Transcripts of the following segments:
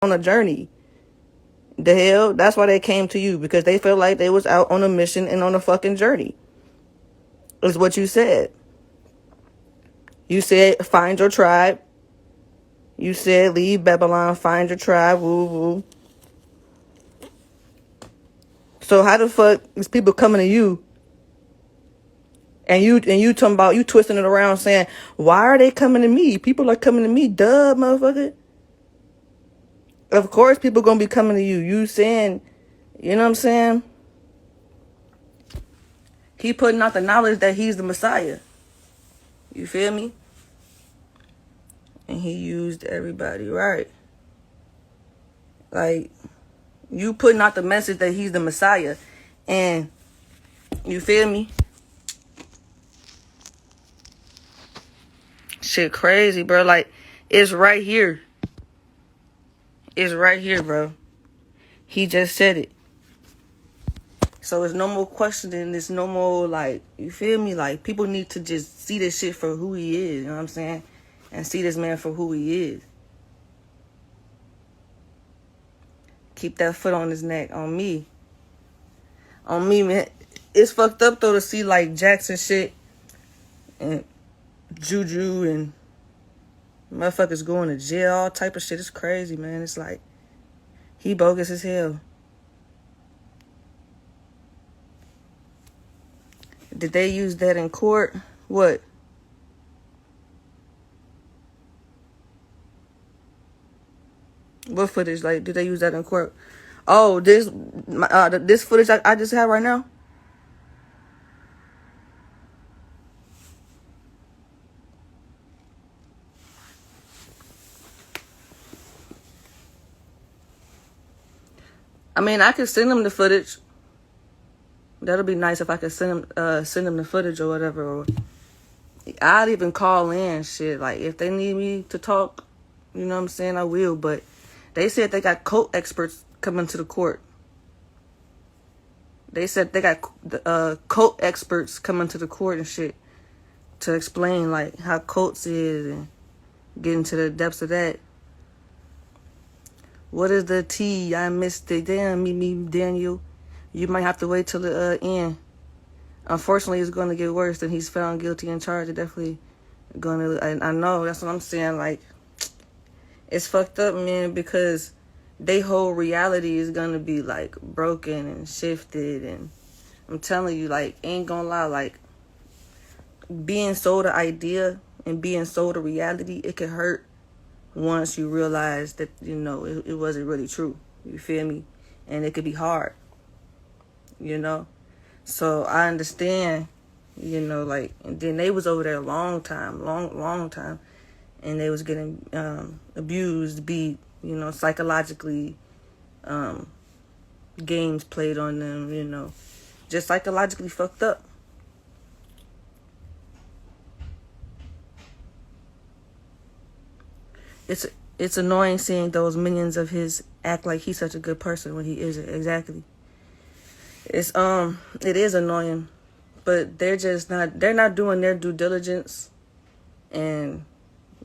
on a journey. The hell? That's why they came to you, because they felt like they was out on a mission and on a fucking journey. Is what you said. You said find your tribe. You said leave Babylon, find your tribe, woo woo. So how the fuck is people coming to you? And you talking about, you twisting it around saying, why are they coming to me? People are coming to me, duh, motherfucker. Of course people gonna be coming to you. You saying, you know what I'm saying? He putting out the knowledge that he's the Messiah. You feel me? And he used everybody, right? Like, you putting out the message that he's the Messiah. And, you feel me? Shit crazy, bro. Like, it's right here. It's right here, bro. He just said it. So it's no more questioning. It's no more, like, you feel me? Like, people need to just see this shit for who he is. You know what I'm saying? And see this man for who he is. Keep that foot on his neck. On me. On me, man. It's fucked up, though, to see, like, Jackson shit. And Juju and motherfuckers going to jail. All type of shit. It's crazy, man. It's like, he bogus as hell. Did they use that in court? What? What footage? Like, did they use that in court? Oh, this footage I just have right now? I mean, I could send them the footage. That'll be nice if I could send them the footage or whatever. Or I'd even call in shit. Like, if they need me to talk, you know what I'm saying, I will. But they said they got cult experts coming to the court. They said they got cult experts coming to the court and shit to explain, like, how cults is and get into the depths of that. What is the tea? I missed it. Damn, me, Daniel. You might have to wait till the end. Unfortunately, it's going to get worse than he's found guilty and charged. It definitely going to... I know, that's what I'm saying. Like, it's fucked up, man, because they whole reality is going to be, like, broken and shifted. And I'm telling you, like, ain't going to lie, like, being sold an idea and being sold a reality, it can hurt once you realize that, you know, it wasn't really true. You feel me? And it could be hard. You know? So I understand, you know, like, and then they was over there a long time. And they was getting abused, beat, you know, psychologically, games played on them, you know, just psychologically fucked up. It's annoying seeing those minions of his act like he's such a good person when he isn't. Exactly. It is annoying, but they're not doing their due diligence. And,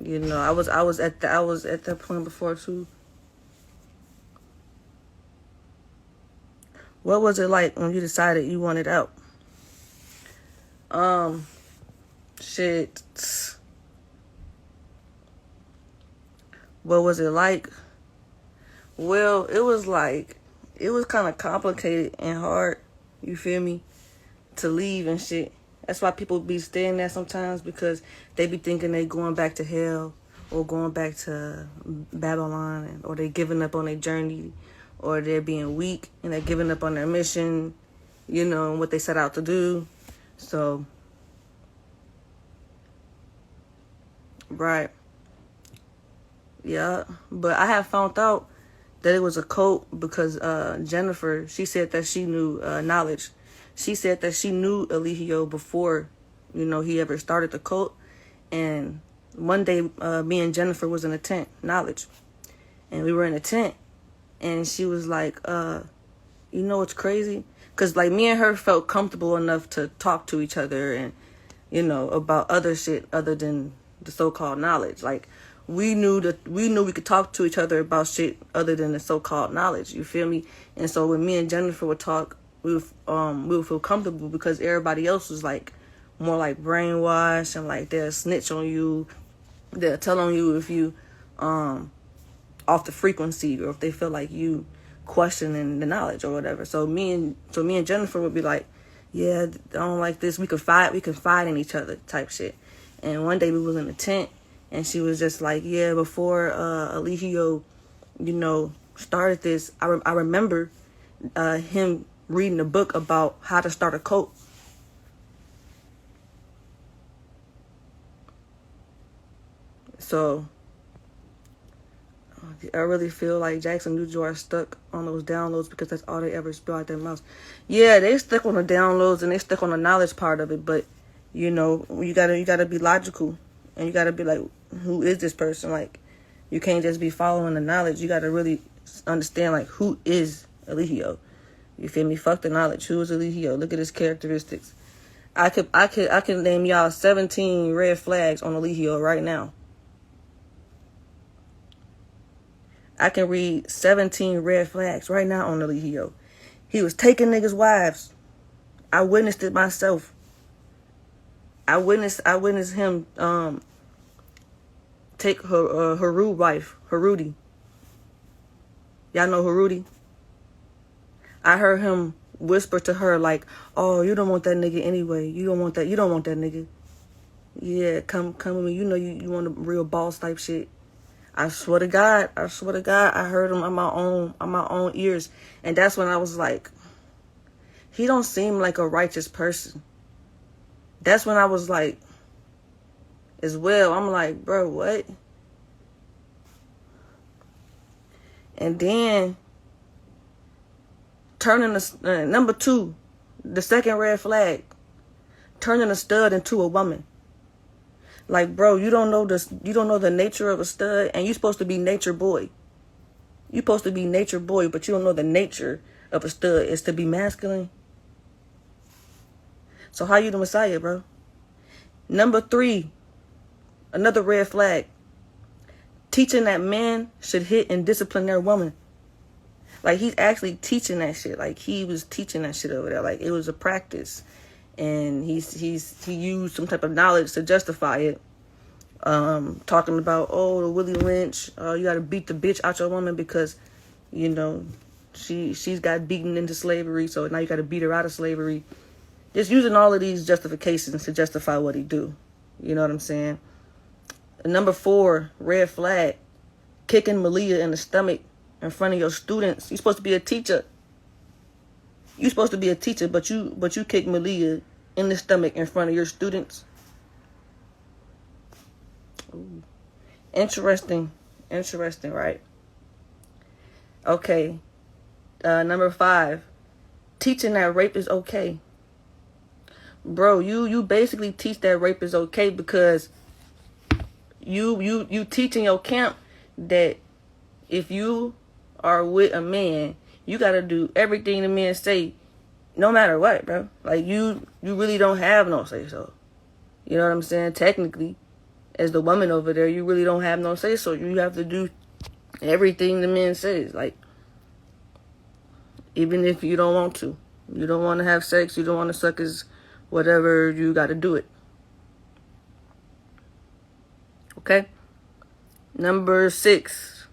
you know, I was at that point before too. What was it like when you decided you wanted out? Shit. What was it like? Well, it was kind of complicated and hard, you feel me, to leave and shit. That's why people be staying there sometimes, because they be thinking they going back to hell or going back to Babylon, or they giving up on their journey, or they're being weak and they're giving up on their mission, you know, and what they set out to do. So, right. Yeah, but I have found out that it was a cult because Jennifer, she said that she knew knowledge. She said that she knew Eligio before, you know, he ever started the cult. And one day, me and Jennifer was in a tent, knowledge. And we were in a tent. And she was like, you know what's crazy? Because, like, me and her felt comfortable enough to talk to each other and, you know, about other shit other than the so-called knowledge. Like, we knew we could talk to each other about shit other than the so-called knowledge. You feel me? And so when me and Jennifer would talk, we would feel comfortable because everybody else was like more like brainwashed and like they'll snitch on you, they'll tell on you if you off the frequency or if they feel like you questioning the knowledge or whatever. So me and Jennifer would be like, yeah, I don't like this. We could fight in each other type shit. And one day we was in a tent and she was just like, yeah, before Eligio, started this, I remember him reading a book about how to start a cult. So I really feel like Jackson New York stuck on those downloads because that's all they ever spill out their mouths. Yeah, they stuck on the downloads and they stuck on the knowledge part of it, but you gotta be logical and you gotta be like, who is this person? Like, you can't just be following the knowledge. You gotta really understand like who is Eligio. You feel me? Fuck the knowledge. Who is Eligio? Look at his characteristics. I can name y'all 17 red flags on Eligio right now. I can read 17 red flags right now on Eligio. He was taking niggas' wives. I witnessed it myself. I witnessed him take her Haru wife, Harudi. Y'all know Harudi? I heard him whisper to her like, "Oh, you don't want that nigga anyway. You don't want that nigga. Yeah, come with me. You know you want a real boss type shit." I swear to God, I heard him on my own ears. And that's when I was like, he don't seem like a righteous person. That's when I was like, as well, I'm like, bro, what? And then turning number 2, the second red flag, turning a stud into a woman. Like, bro, you don't know the nature of a stud, and you're supposed to be nature boy. You're supposed to be nature boy, but you don't know the nature of a stud is to be masculine. So how you the Messiah, bro? Number 3, another red flag, teaching that men should hit and discipline their woman. Like, he's actually teaching that shit. Like, he was teaching that shit over there. Like, it was a practice. And he used some type of knowledge to justify it. Talking about, the Willie Lynch, you gotta beat the bitch out your woman because, she's got beaten into slavery, so now you gotta beat her out of slavery. Just using all of these justifications to justify what he do. You know what I'm saying? Number 4, red flag, kicking Malia in the stomach in front of your students. You're supposed to be a teacher. You're supposed to be a teacher, but you kick Malia in the stomach in front of your students. Ooh. Interesting, right? Okay. Number 5, teaching that rape is okay. Bro, you basically teach that rape is okay because you teach in your camp that if you are with a man, you gotta do everything the man say, no matter what, bro. Like, you really don't have no say so. You know what I'm saying? Technically, as the woman over there, you really don't have no say so. You have to do everything the man says. Like, even if you don't want to, you don't want to have sex, you don't want to suck his whatever, you got to do it. Okay. Number 6.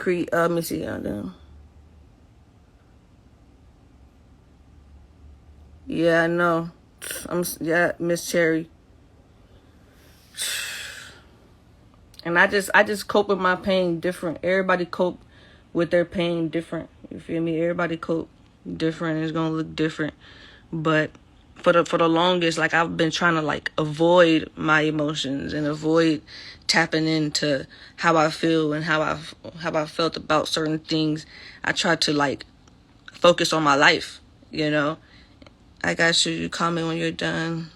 Let me see. Yeah, I know. Miss Cherry. And I just cope with my pain different. Everybody cope with their pain different. You feel me? Everybody cope different. It's gonna look different. But for the longest, like, I've been trying to like avoid my emotions and avoid tapping into how I feel and how I felt about certain things. I tried to like focus on my life, I got you. You call me when you're done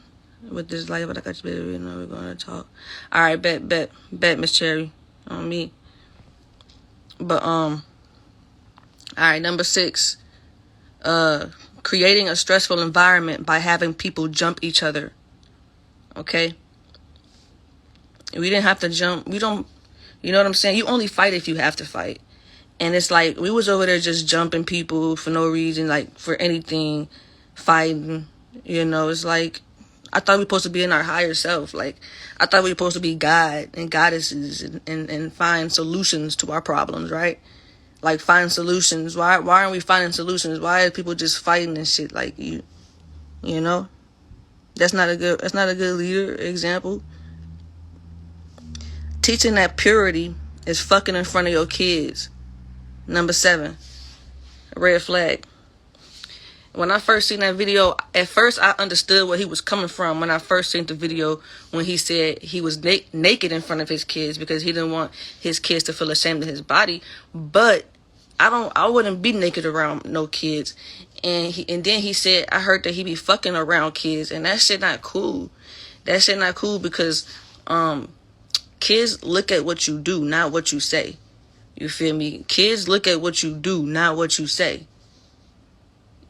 with this life, but I got you, baby. We're going to talk. All right, bet, Miss Cherry, on me. But, all right, number 6, creating a stressful environment by having people jump each other. Okay? We didn't have to jump. We don't, you know what I'm saying? You only fight if you have to fight. And it's like, we was over there just jumping people for no reason, like, for anything, fighting. You know, it's like, I thought we were supposed to be in our higher self. Like, I thought we were supposed to be God and goddesses and find solutions to our problems, right? Like, find solutions. Why aren't we finding solutions? Why are people just fighting and shit? Like, you know? That's not a good leader example. Teaching that purity is fucking in front of your kids. Number 7, red flag. When I first seen that video, at first I understood where he was coming from when I first seen the video, when he said he was naked in front of his kids because he didn't want his kids to feel ashamed of his body. But I wouldn't be naked around no kids. And then he said, I heard that he be fucking around kids, and that shit not cool. That shit not cool because kids look at what you do, not what you say. You feel me? Kids look at what you do, not what you say.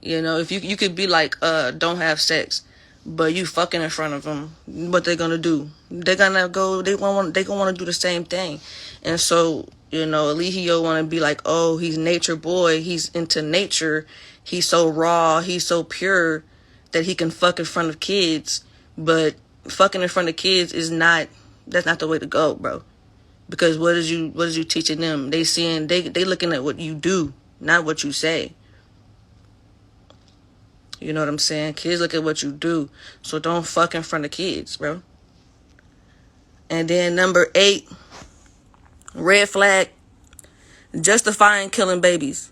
You know, if you could be like, don't have sex, but you fucking in front of them, what they gonna do? They're gonna go, they gonna want to do the same thing. And so, you know, Eligio want to be like, oh, he's nature boy, he's into nature, he's so raw, he's so pure that he can fuck in front of kids. But fucking in front of kids that's not the way to go, bro. Because what is you teaching them? They looking at what you do, not what you say. You know what I'm saying? Kids look at what you do. So don't fuck in front of kids, bro. And then number 8, red flag, justifying killing babies.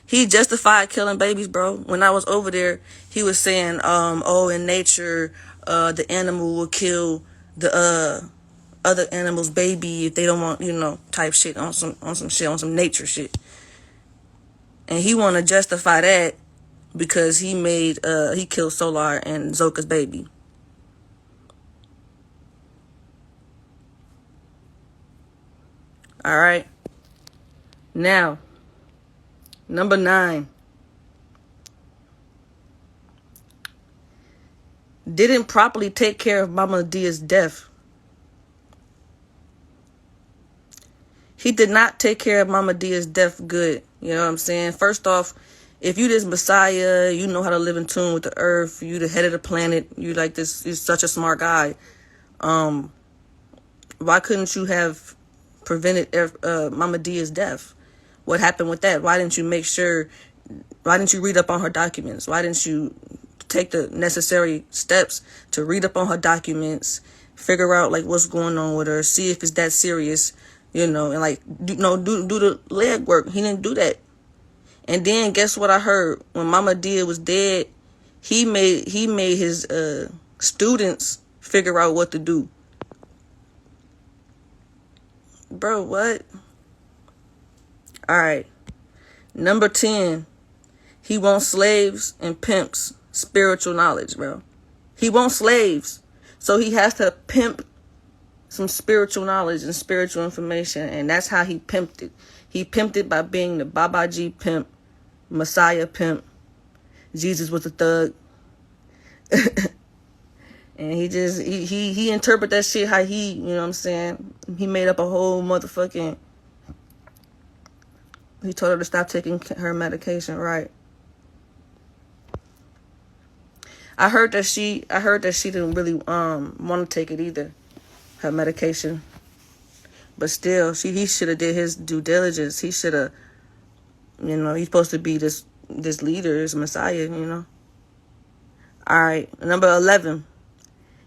He justified killing babies, bro. When I was over there, he was saying, in nature, the animal will kill the other animal's baby if they don't want, you know, type shit, on some shit, on some nature shit. And he want to justify that because he killed Solar and Zoka's baby. All right. Now, number 9. Didn't properly take care of Mama Dia's death. He did not take care of Mama Dia's death good. You know what I'm saying? First off, if you this Messiah, you know how to live in tune with the earth, you the head of the planet, you like this, you're such a smart guy. Why couldn't you have prevented Mama Dia's death? What happened with that? Why didn't you read up on her documents? Why didn't you take the necessary steps to read up on her documents, figure out like what's going on with her, see if it's that serious, you know, and like do the leg work. He didn't do that. And then guess what I heard? When Mama Dia was dead, he made his students figure out what to do. Bro, what? All right. Number 10. He wants slaves and pimps spiritual knowledge, bro. He wants slaves. So he has to pimp some spiritual knowledge and spiritual information. And that's how he pimped it. He pimped it by being the Babaji pimp, Messiah pimp. Jesus was a thug. And he interpret that shit how he, you know what I'm saying? He made up a whole motherfucking... He told her to stop taking her medication, right? I heard that she didn't really want to take it either, her medication. But still, he should have did his due diligence. He should have, you know, he's supposed to be this leader, this Messiah, you know. All right, number 11.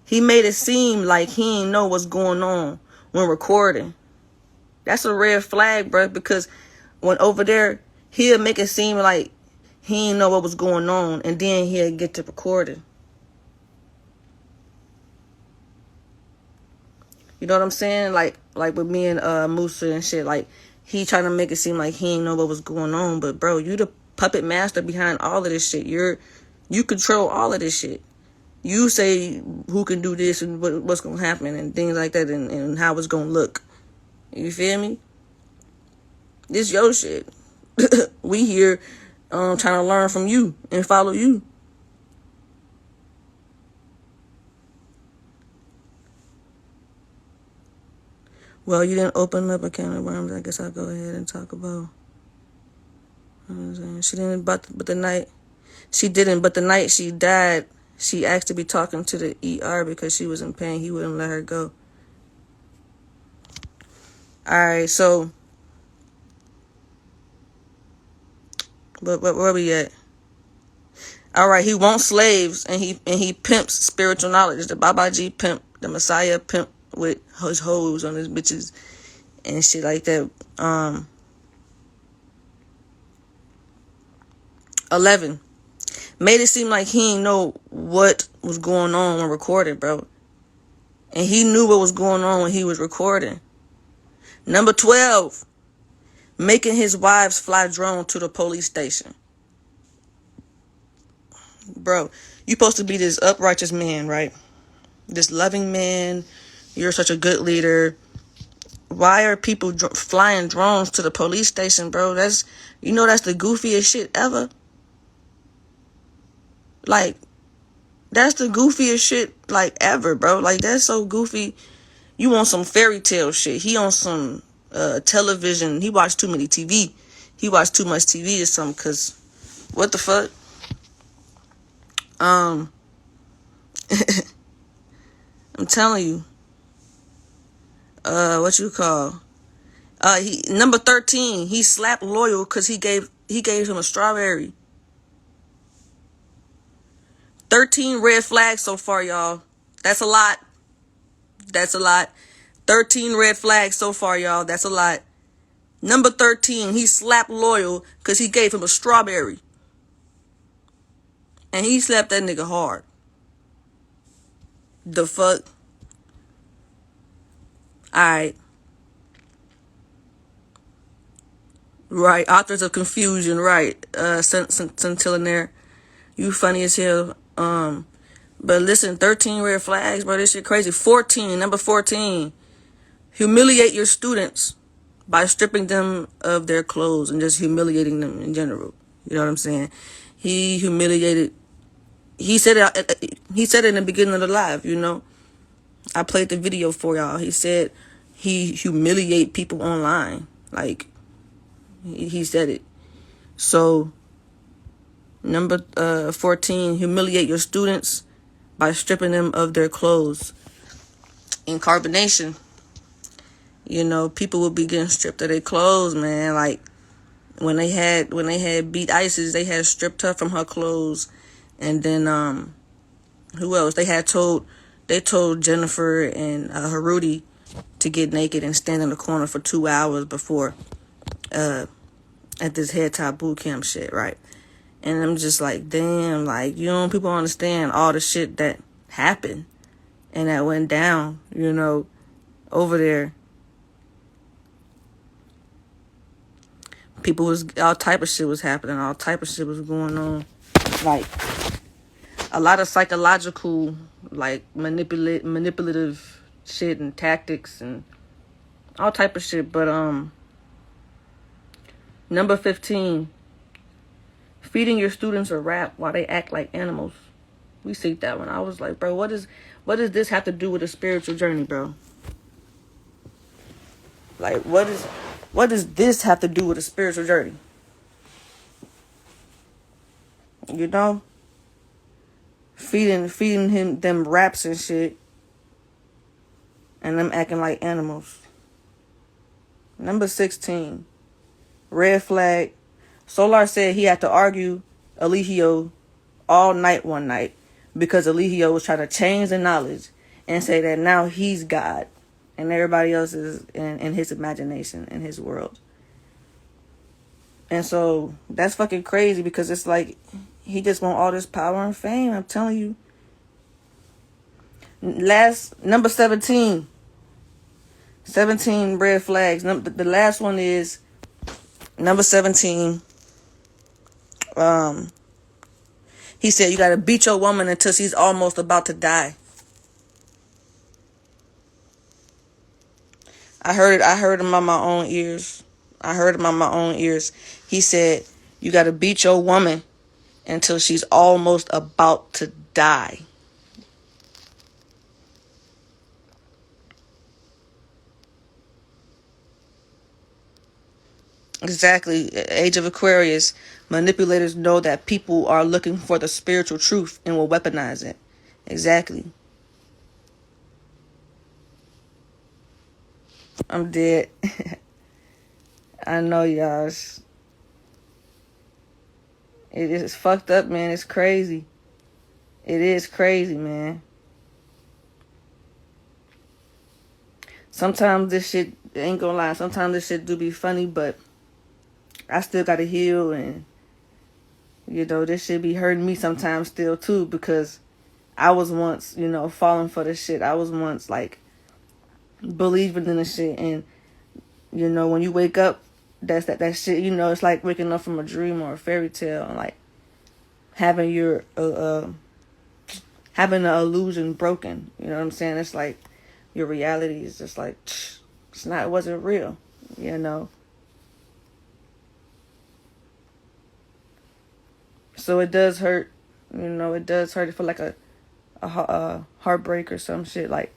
He made it seem like he didn't know what's going on when recording. That's a red flag, bro, because when over there, he'll make it seem like he didn't know what was going on, and then he'll get to recording. You know what I'm saying? Like with me and Musa and shit, like he trying to make it seem like he didn't know what was going on, but bro, you the puppet master behind all of this shit. You control all of this shit. You say who can do this and what's gonna happen and things like that, and how it's gonna look. You feel me? This your shit. We here trying to learn from you and follow you. Well, you didn't open up a can of worms. I guess I'll go ahead and talk about. You know what I'm saying? She didn't, but the night she didn't. But the night she died, she asked to be talking to the ER because she was in pain. He wouldn't let her go. All right, so where we at? All right, he wants slaves and he pimps spiritual knowledge. The Babaji pimp, the Messiah pimp with his hoes on his bitches and shit like that. 11. Made it seem like he didn't know what was going on when recorded, bro. And he knew what was going on when he was recording. Number 12. Making his wives fly drone to the police station. Bro, you supposed to be this uprighteous man, right? This loving man. You're such a good leader. Why are people flying drones to the police station, bro? That's the goofiest shit ever. Like, that's the goofiest shit, like, ever, bro. Like, that's so goofy. You want some fairy tale shit. He on some television. He watched too many TV. He watched too much TV or something, because what the fuck? I'm telling you. What you call? Number 13, he slapped Loyal because he gave him a strawberry. 13 red flags so far, y'all. That's a lot. 13 red flags so far, y'all. That's a lot. Number 13, he slapped Loyal because he gave him a strawberry. And he slapped that nigga hard. The fuck? Alright. Right. Authors of confusion. Right. Centillionaire. You funny as hell. But listen, 13 red flags, bro. This shit crazy. 14. Number 14. Humiliate your students by stripping them of their clothes and just humiliating them in general. You know what I'm saying? He humiliated. He said it in the beginning of the live, you know. I played the video for y'all. He said he humiliate people online. Like, he said it. So, number 14, humiliate your students by stripping them of their clothes. In Carbonation, you know, people will be getting stripped of their clothes, man. Like, when they had beat ISIS, they had stripped her from her clothes. And then, who else? They told Jennifer and Harudi to get naked and stand in the corner for 2 hours before, at this head top boot camp shit, right? And I'm just like, damn, like, you know, people understand all the shit that happened and that went down, you know, over there. All type of shit was happening, all type of shit was going on. Like, a lot of psychological, like, manipulative shit and tactics and all type of shit. But, number 15, feeding your students a rap while they act like animals. We see that one. I was like, bro, what does this have to do with a spiritual journey, bro? Like, what does this have to do with a spiritual journey? You know? Feeding them raps and shit. And them acting like animals. Number 16. Red flag. Solar said he had to argue Eligio all night one night because Eligio was trying to change the knowledge and say that now he's God and everybody else is in his imagination, in his world. And so that's fucking crazy because it's like he just want all this power and fame. I'm telling you. Number 17. 17 red flags. The last one is number 17. He said you gotta beat your woman until she's almost about to die. I heard him on my own ears. He said you gotta beat your woman until she's almost about to die. Exactly. Age of Aquarius. Manipulators know that people are looking for the spiritual truth and will weaponize it. Exactly. I'm dead. I know, y'all. It is fucked up, man. It's crazy. It is crazy, man. Sometimes this shit, ain't gonna lie, sometimes this shit do be funny, but I still gotta heal, and, this shit be hurting me sometimes still, too, because I was once, falling for this shit. I was once, like, believing in the shit, and, when you wake up, that shit, it's like waking up from a dream or a fairy tale, and, like, having your, having the illusion broken, you know what I'm saying? It's like, your reality is just like, it wasn't real, So it does hurt, it does hurt. It feel like a heartbreak or some shit. Like,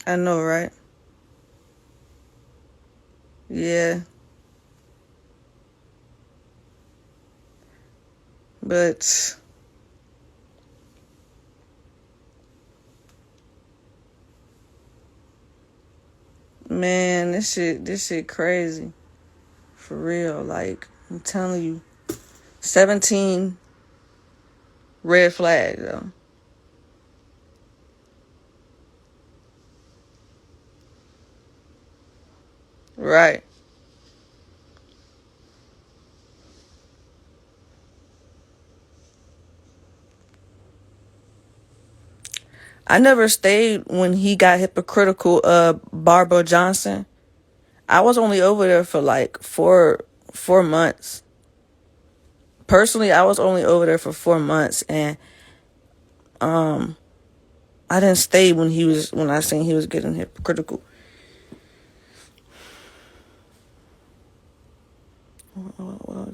I know, right? Yeah, but man, this shit crazy for real. Like, I'm telling you, 17 red flags, though. Right. I never stayed when he got hypocritical. Barbara Johnson. I was only over there for like 4 months. Personally, I was only over there for 4 months, and I didn't stay when I seen he was getting hypocritical.